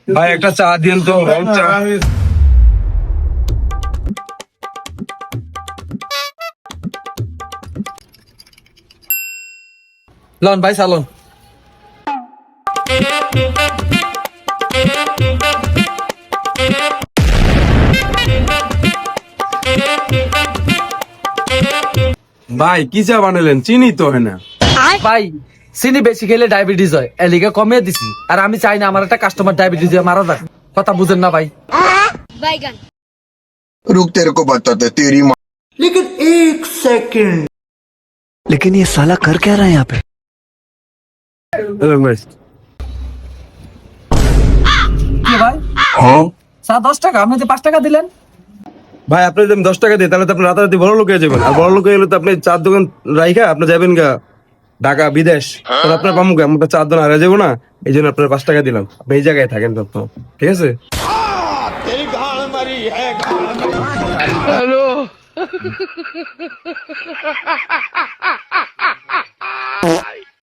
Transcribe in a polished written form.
ভাই একটা চা দিন তো। চা লন ভাই চালন। ভাই কি চা বানালেন? চিনি তো হয় না। ভাই চিনি বেশি খেলে ডায়াবেটিস হয়, এলিগে কমিয়ে দিছি। আর আমি চাই না আমার একটা কাস্টমার ডায়াবেটিস দিয়ে মারা যাক। কথা বুঝেন না ভাই? बैगन। रुक तेरे को बताते तेरी माँ। लेकिन ये साला कर क्या रहा है यहाँ पे? ভাই কি ভাই চা 10 টাকা, আপনি যে 5 টাকা দিলেন। ভাই আপনি যদি আমি 10 টাকা দিই তাহলে তো আপনি রাতারাতি বড় লোক হয়ে যাবেন। আর বড় লোক হয়ে গেলে তো আপনি চার দোকান রাইখা আপনি যাবেন গা ঢাকা বিদেশ, তাহলে আপনার পামুক আমরা চার দোকান হারা যাবো না। এই জন্য আপনার 5 টাকা দিলাম, আপনি এই জায়গায় থাকেন তো, ঠিক আছে?